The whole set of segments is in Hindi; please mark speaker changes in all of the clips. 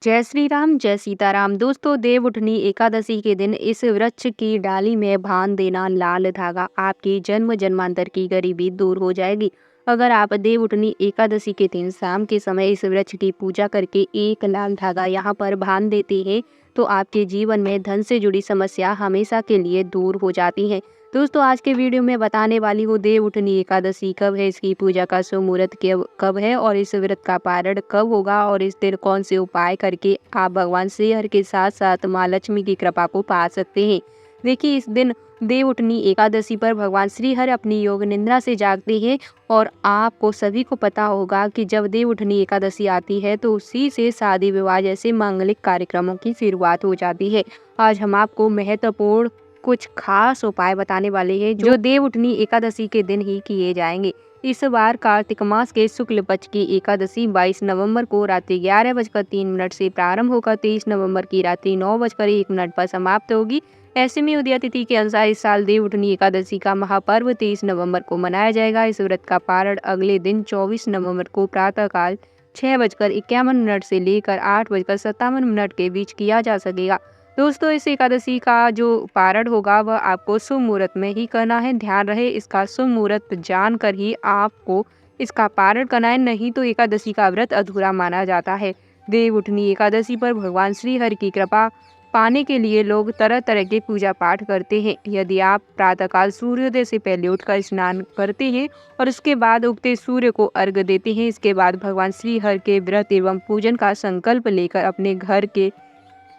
Speaker 1: जय श्री राम, जय सीताराम। दोस्तों, देवउठनी एकादशी के दिन इस वृक्ष की डाली में बांध देना लाल धागा आपकी जन्म जन्मांतर की गरीबी दूर हो जाएगी। अगर आप देवउठनी एकादशी के दिन शाम के समय इस वृक्ष की पूजा करके एक लाल धागा यहाँ पर बांध देते हैं तो आपके जीवन में धन से जुड़ी समस्या हमेशा के लिए दूर हो जाती है। दोस्तों, आज के वीडियो में बताने वाली हूँ देवउठनी एकादशी कब है, इसकी पूजा का शुभ मुहूर्त कब है और इस व्रत का पारण कब होगा और इस दिन कौन से उपाय करके आप भगवान श्रीहरि के साथ साथ माँ लक्ष्मी की कृपा को पा सकते हैं। देखिए, इस दिन देवउठनी एकादशी पर भगवान श्रीहरि अपनी योग निद्रा से जागते हैं और आपको सभी को पता होगा कि जब देवउठनी एकादशी आती है तो उसी से शादी विवाह जैसे मांगलिक कार्यक्रमों की शुरुआत हो जाती है। आज हम आपको महत्वपूर्ण कुछ खास उपाय बताने वाले हैं जो देवउठनी एकादशी के दिन ही किए जाएंगे। इस बार कार्तिक मास के शुक्ल पक्ष की एकादशी 22 नवंबर को रात्रि 11:03 से प्रारंभ होकर 23 नवंबर की रात्रि 9:01 पर समाप्त होगी। ऐसे में उदय तिथि के अनुसार इस साल देवउठनी एकादशी का महापर्व 23 नवंबर को मनाया जाएगा। इस व्रत का पारण अगले दिन 24 नवंबर को प्रातःकाल 6:51 से लेकर 8:57 के बीच किया जा सकेगा। दोस्तों, इस एकादशी का जो पारण होगा वह आपको शुभ मुहूर्त में ही करना है। ध्यान रहे, इसका शुभ मुहूर्त जानकर ही आपको इसका पारण करना है, नहीं तो एकादशी का व्रत अधूरा माना जाता है। देवउठनी एकादशी पर भगवान श्री हरि की कृपा पाने के लिए लोग तरह तरह के पूजा पाठ करते हैं। यदि आप प्रातःकाल सूर्योदय से पहले उठकर स्नान करते हैं और उसके बाद उगते सूर्य को अर्घ्य देते हैं, इसके बाद भगवान श्री हरि के व्रत एवं पूजन का संकल्प लेकर अपने घर के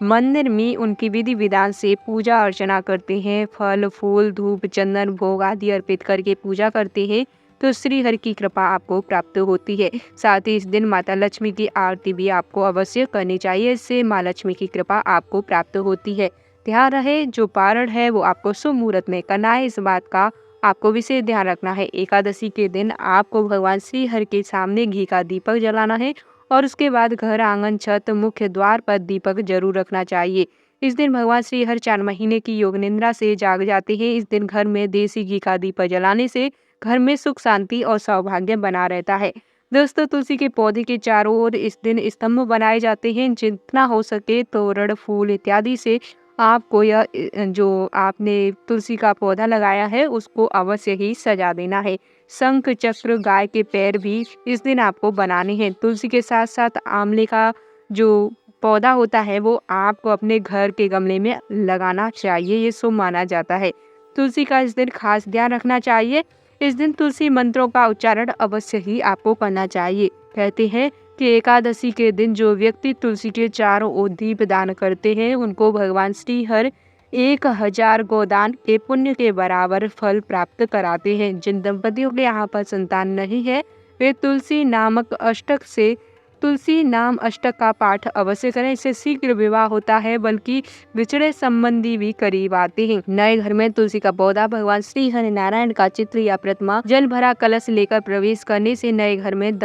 Speaker 1: मंदिर में उनकी विधि विधान से पूजा अर्चना करते हैं, फल फूल धूप चंदन भोग आदि अर्पित करके पूजा करते हैं तो श्री हरि की कृपा आपको प्राप्त होती है। साथ ही इस दिन माता लक्ष्मी की आरती भी आपको अवश्य करनी चाहिए, इससे माँ लक्ष्मी की कृपा आपको प्राप्त होती है। ध्यान रहे, जो पारण है वो आपको शुभ मुहूर्त में करना है, इस बात का आपको विशेष ध्यान रखना है। एकादशी के दिन आपको भगवान श्री हरि के सामने घी का दीपक जलाना है और उसके बाद घर आंगन छत मुख्य द्वार पर दीपक जरूर रखना चाहिए। इस दिन भगवान श्री हर 4 महीने की योग निद्रा से जाग जाते हैं। इस दिन घर में देसी घी का दीपक जलाने से घर में सुख शांति और सौभाग्य बना रहता है। दोस्तों, तुलसी के पौधे के चारों ओर इस दिन स्तंभ बनाए जाते हैं। जितना हो सके तोरण फूल इत्यादि से आपको यह जो आपने तुलसी का पौधा लगाया है उसको अवश्य ही सजा देना है। शंख चक्र गाय के पैर भी इस दिन आपको बनाने हैं। तुलसी के साथ साथ आंवले का जो पौधा होता है वो आपको अपने घर के गमले में लगाना चाहिए, ये शुभ माना जाता है। तुलसी का इस दिन खास ध्यान रखना चाहिए। इस दिन तुलसी मंत्रों का उच्चारण अवश्य ही आपको करना चाहिए। कहते हैं कि एकादशी के दिन जो व्यक्ति तुलसी के चारों ओर दीप दान करते हैं उनको भगवान श्री हर 1000 गोदान के पुण्य के बराबर फल प्राप्त कराते हैं। जिन दंपतियों के यहाँ पर संतान नहीं है वे तुलसी नाम अष्टक का पाठ अवश्य करें, इससे शीघ्र विवाह होता है, बल्कि बिछड़े संबंधी भी करीब आते हैं। नए घर में तुलसी का पौधा भगवान श्री हरि नारायण का चित्र या प्रतिमा जल भरा कलश लेकर प्रवेश करने से नए घर में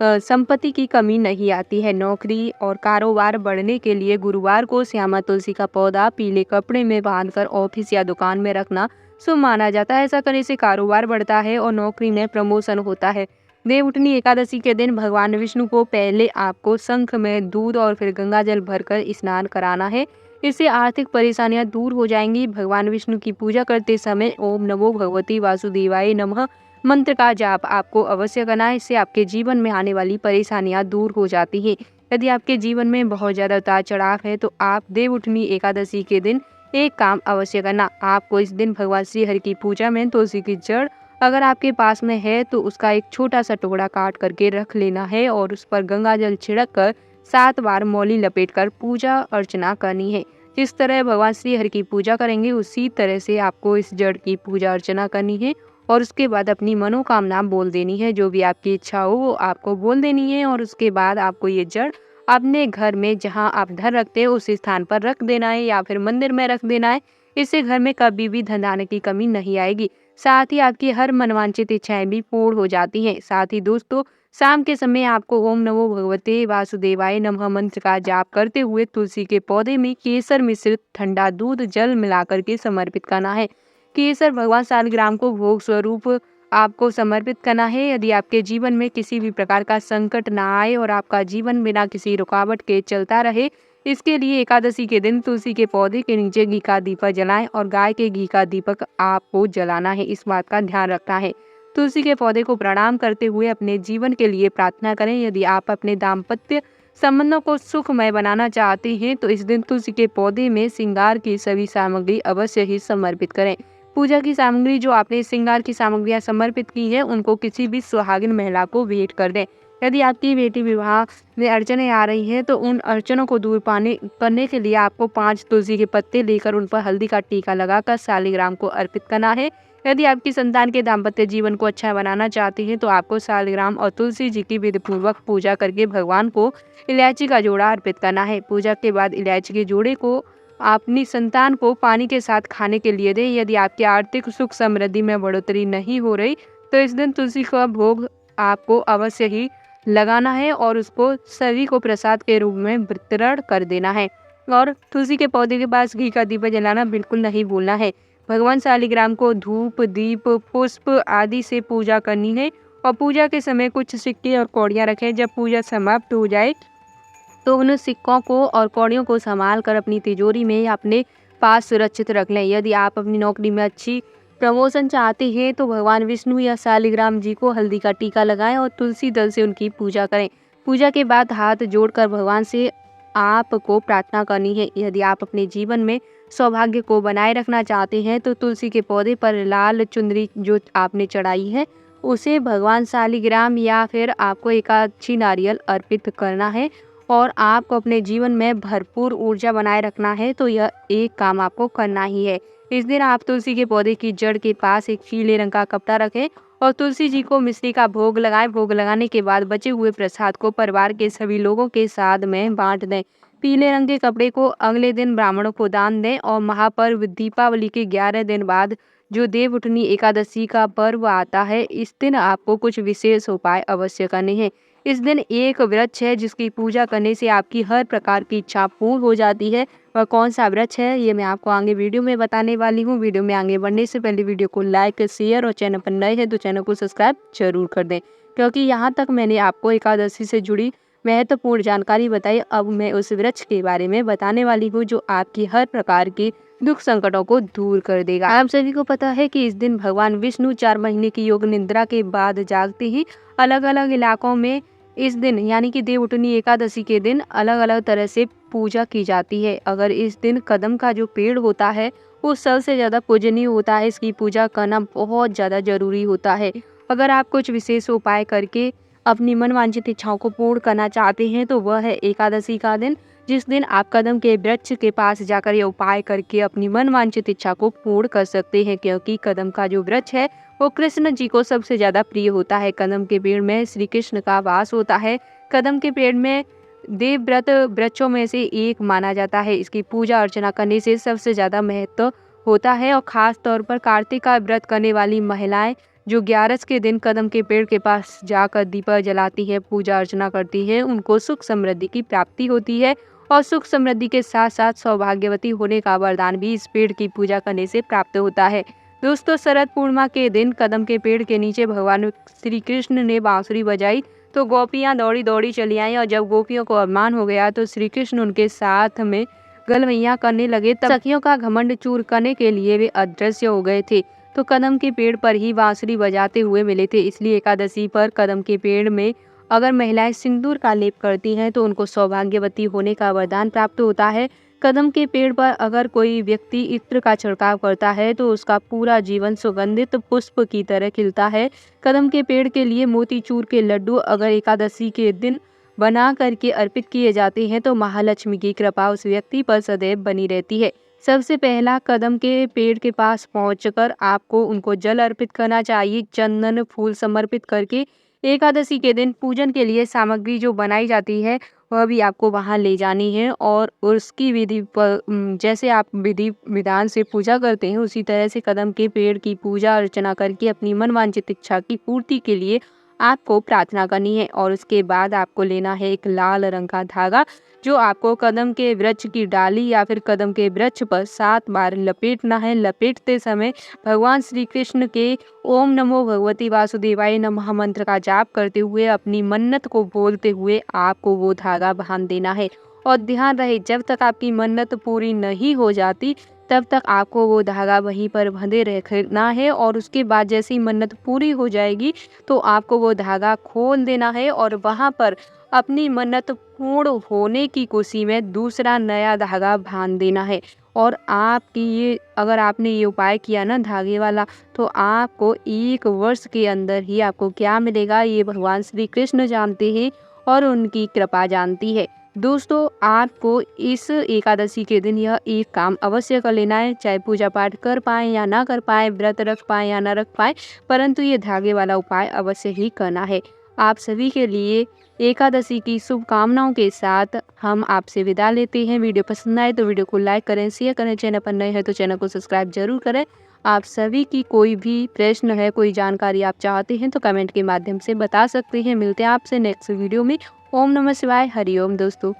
Speaker 1: संपत्ति की कमी नहीं आती है। नौकरी और कारोबार बढ़ने के लिए गुरुवार को श्यामा तुलसी का पौधा पीले कपड़े में बांधकर ऑफिस या दुकान में रखना शुभ माना जाता है। ऐसा करने से कारोबार बढ़ता है और नौकरी में प्रमोशन होता है। देवउठनी एकादशी के दिन भगवान विष्णु को पहले आपको शंख में दूध और फिर गंगा जल भरकर स्नान कराना है। इससे आर्थिक परेशानियां दूर हो जाएंगी। भगवान विष्णु की पूजा करते समय ओम नमो भगवती वासुदेवाय नमः मंत्र का जाप आपको अवश्य करना है। इससे आपके जीवन में आने वाली परेशानियां दूर हो जाती हैं। यदि आपके जीवन में बहुत ज्यादा उतार चढ़ाव है तो आप देवउठनी एकादशी के दिन एक काम अवश्य करना। आपको इस दिन भगवान श्री हरि की पूजा में तुलसी की जड़ अगर आपके पास में है तो उसका एक छोटा सा टुकड़ा काट करके रख लेना है और उस पर गंगा जल छिड़क कर 7 बार मौली लपेटकर पूजा अर्चना करनी है। जिस तरह भगवान श्री हरि की पूजा करेंगे उसी तरह से आपको इस जड़ की पूजा अर्चना करनी है और उसके बाद अपनी मनोकामना बोल देनी है। जो भी आपकी इच्छा हो वो आपको बोल देनी है और उसके बाद आपको ये जड़ अपने घर में जहाँ आप धन रखते हैं उस स्थान पर रख देना है या फिर मंदिर में रख देना है। इससे घर में कभी भी धन आने की कमी नहीं आएगी। साथ ही आपकी हर मनवांछित इच्छाएं भी पूर्ण हो जाती हैं। साथ ही दोस्तों, शाम के समय आपको ओम नमो भगवते वासुदेवाय नमः मंत्र का जाप करते हुए तुलसी के पौधे में केसर मिश्रित ठंडा दूध जल मिलाकर के समर्पित करना है। केसर भगवान शालिग्राम को भोग स्वरूप आपको समर्पित करना है। यदि आपके जीवन में किसी भी प्रकार का संकट ना आए और आपका जीवन बिना किसी रुकावट के चलता रहे, इसके लिए एकादशी के दिन तुलसी के पौधे के नीचे घी का दीपक जलाएं और गाय के घी का दीपक आपको जलाना है। इस बात का ध्यान रखना है। तुलसी के पौधे को प्रणाम करते हुए अपने जीवन के लिए प्रार्थना करें। यदि आप अपने दाम्पत्य संबंधों को सुखमय बनाना चाहते हैं तो इस दिन तुलसी के पौधे में श्रृंगार की सभी सामग्री अवश्य ही समर्पित करें। पूजा की सामग्री जो आपने श्रृंगार की सामग्रियां समर्पित की है उनको किसी भी सुहागिन महिला को भेंट कर दें। यदि आपकी बेटी विवाह में अड़चने आ रही हैं तो उन अड़चनों को दूर करने के लिए आपको 5 तुलसी के पत्ते लेकर उन पर हल्दी का टीका लगाकर शालिग्राम को अर्पित करना है। यदि आपकी संतान के दाम्पत्य जीवन को अच्छा बनाना चाहती हैं तो आपको शालिग्राम और तुलसी जी की विधिपूर्वक पूजा करके भगवान को इलायची का जोड़ा अर्पित करना है। पूजा के बाद इलायची के जोड़े को अपनी संतान को पानी के साथ खाने के लिए दें। यदि आपकी आर्थिक सुख समृद्धि में बढ़ोतरी नहीं हो रही तो इस दिन तुलसी का भोग आपको अवश्य ही लगाना है और उसको सभी को प्रसाद के रूप में वितरण कर देना है। और तुलसी के पौधे के पास घी का दीपक जलाना बिल्कुल नहीं भूलना है। भगवान शालिग्राम को धूप, दीप, पुष्प आदि से पूजा करनी है और पूजा के समय कुछ सिक्के और कौड़ियाँ रखें। जब पूजा समाप्त हो जाए तो उन सिक्कों को और कौड़ियों को संभाल कर अपनी तिजोरी में या अपने पास सुरक्षित रख लें। यदि आप अपनी नौकरी में अच्छी प्रमोशन चाहते हैं तो भगवान विष्णु या शालिग्राम जी को हल्दी का टीका लगाएं और तुलसी दल से उनकी पूजा करें। पूजा के बाद हाथ जोड़कर भगवान से आपको प्रार्थना करनी है। यदि आप अपने जीवन में सौभाग्य को बनाए रखना चाहते हैं तो तुलसी के पौधे पर लाल चुनरी जो आपने चढ़ाई है उसे भगवान शालिग्राम या फिर आपको एक अच्छी नारियल अर्पित करना है और आपको अपने जीवन में भरपूर ऊर्जा बनाए रखना है तो यह एक काम आपको करना ही है। इस दिन आप तुलसी के पौधे की जड़ के पास एक पीले रंग का कपड़ा रखें और तुलसी जी को मिश्री का भोग लगाएं। भोग लगाने के बाद बचे हुए प्रसाद को परिवार के सभी लोगों के साथ में बांट दें। पीले रंग के कपड़े को अगले दिन ब्राह्मणों को दान दें और महापर्व दीपावली के 11 दिन बाद जो देवउठनी एकादशी का पर्व आता है, इस दिन आपको कुछ विशेष उपाय अवश्य करने हैं। इस दिन एक वृक्ष है जिसकी पूजा करने से आपकी हर प्रकार की इच्छा पूर्ण हो जाती है। वह कौन सा वृक्ष है ये मैं आपको आगे वीडियो में बताने वाली हूँ। वीडियो में आगे बढ़ने से पहले वीडियो को लाइक, शेयर और चैनल पर नए हैं तो चैनल को सब्सक्राइब जरूर कर दें, क्योंकि यहाँ तक मैंने आपको एकादशी से जुड़ी महत्वपूर्ण जानकारी बताई। अब मैं उस वृक्ष के बारे में बताने वाली हूँ जो आपकी हर प्रकार की दुख संकटों को दूर कर देगा। आप सभी को पता है कि इस दिन भगवान विष्णु 4 महीने की योग निद्रा के बाद जागते ही अलग अलग इलाकों में इस दिन यानी कि देवउठनी एकादशी के दिन अलग अलग तरह से पूजा की जाती है। अगर इस दिन कदम का जो पेड़ होता है वो सबसे ज़्यादा पूजनीय होता है। इसकी पूजा करना बहुत ज़्यादा जरूरी होता है। अगर आप कुछ विशेष उपाय करके अपनी मनवांछित इच्छाओं को पूर्ण करना चाहते हैं तो वह है एकादशी का दिन, जिस दिन आप कदम के वृक्ष के पास जाकर यह उपाय करके अपनी मनवांछित इच्छा को पूर्ण कर सकते हैं, क्योंकि कदम का जो वृक्ष है वो कृष्ण जी को सबसे ज्यादा प्रिय होता है। कदम के पेड़ में श्री कृष्ण का वास होता है। कदम के पेड़ में देवव्रत वृक्षों में से एक माना जाता है। इसकी पूजा अर्चना करने से सबसे ज्यादा महत्व होता है और खास तौर पर कार्तिक का व्रत करने वाली महिलाएं जो 11 के दिन कदम के पेड़ के पास जाकर दीपक जलाती है, पूजा अर्चना करती है, उनको सुख समृद्धि की प्राप्ति होती है और सुख समृद्धि के साथ साथ सौभाग्यवती होने का वरदान भी इस पेड़ की पूजा करने से प्राप्त होता है। दोस्तों, शरद पूर्णिमा के दिन कदम के पेड़ के नीचे भगवान श्री कृष्ण ने बांसुरी बजाई तो गोपियां दौड़ी दौड़ी चली आई और जब गोपियों को अभिमान हो गया तो श्री कृष्ण उनके साथ में गलवैया करने लगे। तब सखियों का घमंड चूर करने के लिए वे अदृश्य हो गए थे तो कदम के पेड़ पर ही बांसुरी बजाते हुए मिले थे। इसलिए एकादशी पर कदम के पेड़ में अगर महिलाएं सिंदूर का लेप करती हैं तो उनको सौभाग्यवती होने का वरदान प्राप्त होता है। कदम के पेड़ पर अगर कोई व्यक्ति इत्र का छिड़काव करता है तो उसका पूरा जीवन सुगंधित पुष्प की तरह खिलता है। कदम के पेड़ के लिए मोतीचूर के लड्डू अगर एकादशी के दिन बना करके अर्पित किए जाते हैं तो महालक्ष्मी की कृपा उस व्यक्ति पर सदैव बनी रहती है। सबसे पहला कदम के पेड़ के पास पहुंचकर आपको उनको जल अर्पित करना चाहिए। चंदन फूल समर्पित करके एकादशी के दिन पूजन के लिए सामग्री जो बनाई जाती है वह भी आपको वहां ले जानी है और उसकी विधि पर जैसे आप विधि विधान से पूजा करते हैं उसी तरह से कदम के पेड़ की पूजा अर्चना करके अपनी मनवांछित इच्छा की पूर्ति के लिए आपको प्रार्थना करनी है और उसके बाद आपको लेना है एक लाल रंग का धागा, जो आपको कदम के वृक्ष की डाली या फिर कदम के वृक्ष पर 7 बार लपेटना है। लपेटते समय भगवान श्री कृष्ण के ओम नमो भगवती वासुदेवाय नमः मंत्र का जाप करते हुए अपनी मन्नत को बोलते हुए आपको वो धागा बांध देना है। और ध्यान रहे, जब तक आपकी मन्नत पूरी नहीं हो जाती तब तक आपको वो धागा वहीं पर बंधे रखना है, और उसके बाद जैसे ही मन्नत पूरी हो जाएगी तो आपको वो धागा खोल देना है और वहाँ पर अपनी मन्नत पूर्ण होने की खुशी में दूसरा नया धागा बांध देना है। और आपकी ये, अगर आपने ये उपाय किया ना धागे वाला, तो आपको 1 वर्ष के अंदर ही आपको क्या मिलेगा ये भगवान श्री कृष्ण जानते हैं और उनकी कृपा जानती है। दोस्तों, आपको इस एकादशी के दिन यह एक काम अवश्य कर लेना है, चाहे पूजा पाठ कर पाएँ या ना कर पाएँ, व्रत रख पाएँ या ना रख पाएँ, परंतु ये धागे वाला उपाय अवश्य ही करना है। आप सभी के लिए एकादशी की शुभकामनाओं के साथ हम आपसे विदा लेते हैं। वीडियो पसंद आए तो वीडियो को लाइक करें, शेयर करें, चैनल पर नए हैं तो चैनल को सब्सक्राइब जरूर करें। आप सभी की कोई भी प्रश्न है, कोई जानकारी आप चाहते हैं तो कमेंट के माध्यम से बता सकते हैं। मिलते हैं आपसे नेक्स्ट वीडियो में। ओम नमः शिवाय, हरि ओम दोस्तों।